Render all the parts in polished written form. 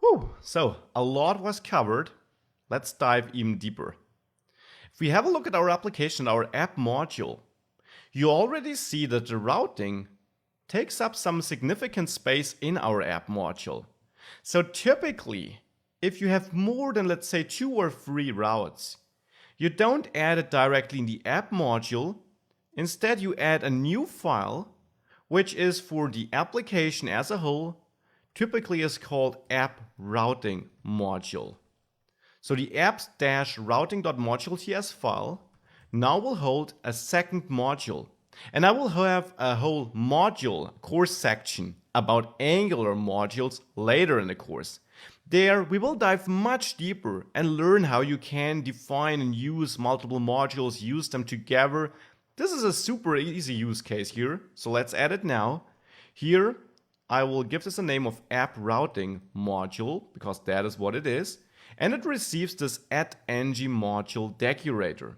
Whew, so a lot was covered. Let's dive even deeper. If we have a look at our application, our app module, you already see that the routing takes up some significant space in our app module. So typically, if you have more than, let's say, 2 or 3 routes, you don't add it directly in the app module. Instead, you add a new file, which is for the application as a whole, typically is called app routing module. So the apps-routing.module.ts file now will hold a second module. And I will have a whole module course section about Angular modules later in the course. There we will dive much deeper and learn how you can define and use multiple modules, use them together. This is a super easy use case here, so let's add it now. Here I will give this a name of app routing module because that is what it is. And it receives this @ng module decorator.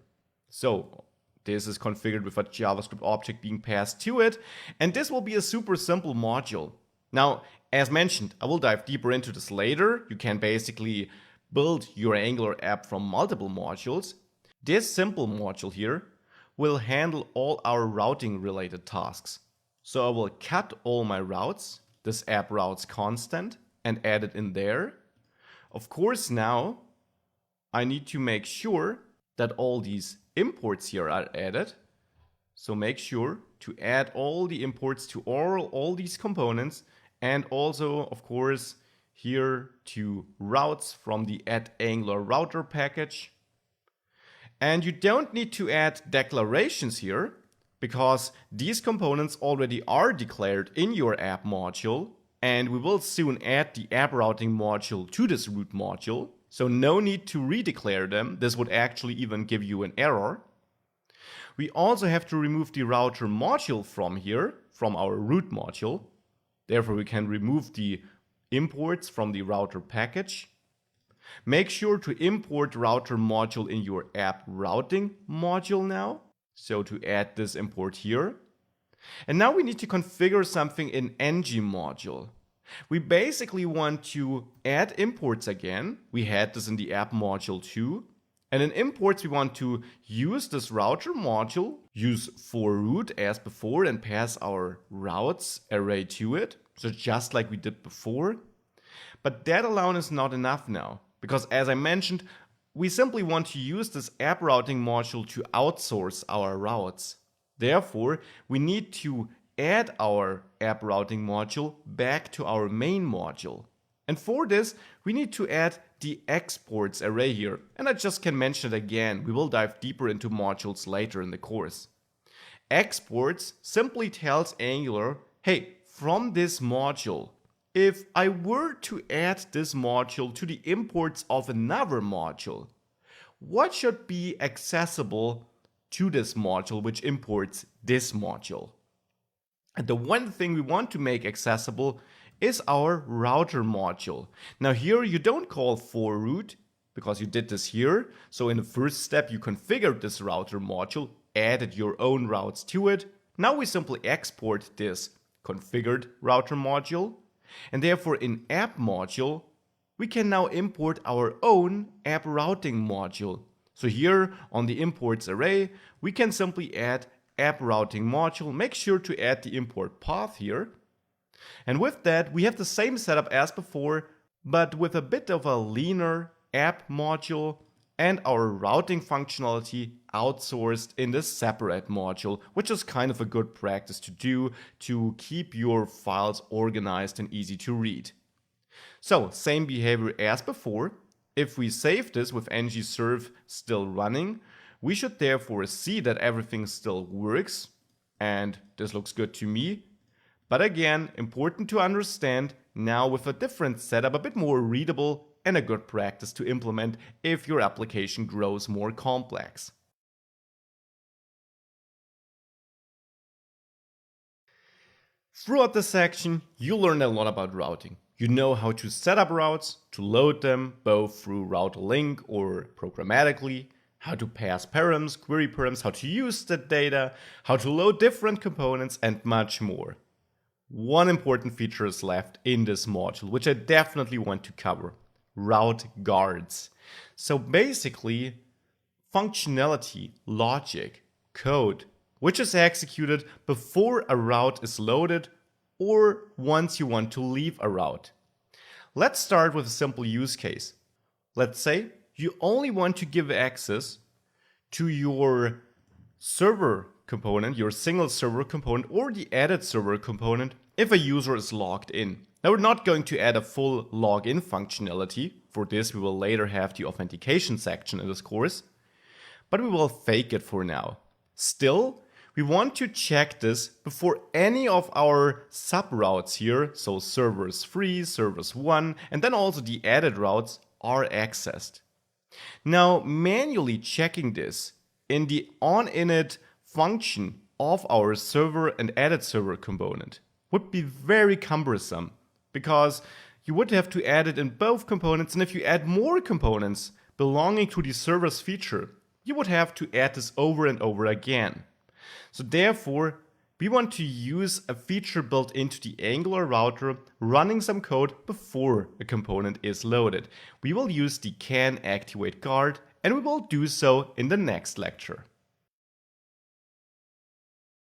So this is configured with a JavaScript object being passed to it, and this will be a super simple module. Now, as mentioned, I will dive deeper into this later. You can basically build your Angular app from multiple modules. This simple module here will handle all our routing related tasks. So I will cut all my routes, this app routes constant, and add it in there. Of course, now I need to make sure that all these imports here are added. So make sure to add all the imports to all these components, and also, of course, here to routes from the @Angular router package. And you don't need to add declarations here because these components already are declared in your app module, and we will soon add the app routing module to this root module. So no need to redeclare them. This would actually even give you an error. We also have to remove the router module from here, from our root module. Therefore, we can remove the imports from the router package. Make sure to import router module in your app routing module now. So to add this import here. And now we need to configure something in ng module. We basically want to add imports again. We had this in the app module too. And in imports, we want to use this router module, use for root as before, and pass our routes array to it. So just like we did before. But that alone is not enough now, because as I mentioned, we simply want to use this app routing module to outsource our routes. Therefore, we need to add our app routing module back to our main module. And for this, we need to add the exports array here. And I just can mention it again. We will dive deeper into modules later in the course. Exports simply tells Angular, hey, from this module, if I were to add this module to the imports of another module, what should be accessible to this module which imports this module? And the one thing we want to make accessible is our router module. Now here you don't call for root because you did this here. So in the first step you configured this router module, added your own routes to it. Now we simply export this configured router module. And therefore in app module, we can now import our own app routing module. So here on the imports array, we can simply add app routing module. Make sure to add the import path here. And with that, we have the same setup as before, but with a bit of a leaner app module and our routing functionality outsourced in this separate module, which is kind of a good practice to do to keep your files organized and easy to read. So, same behavior as before. If we save this with ngserve still running, we should therefore see that everything still works, and this looks good to me. But again, important to understand, now with a different setup, a bit more readable and a good practice to implement if your application grows more complex. Throughout this section, you learn a lot about routing. You know how to set up routes, to load them both through router link or programmatically, how to pass params, query params, how to use that data, how to load different components, and much more. One important feature is left in this module, which I definitely want to cover: route guards. So basically, functionality, logic, code, which is executed before a route is loaded or once you want to leave a route. Let's start with a simple use case. Let's say you only want to give access to your server component, your single server component, or the added server component if a user is logged in. Now, we're not going to add a full login functionality. For this, we will later have the authentication section in this course, but we will fake it for now. Still, we want to check this before any of our sub-routes here, so servers 3, servers 1, and then also the added routes are accessed. Now, manually checking this in the onInit function of our server and added server component would be very cumbersome, because you would have to add it in both components, and if you add more components belonging to the server's feature, you would have to add this over and over again. So therefore, we want to use a feature built into the Angular router running some code before a component is loaded. We will use the can activate guard, and we will do so in the next lecture.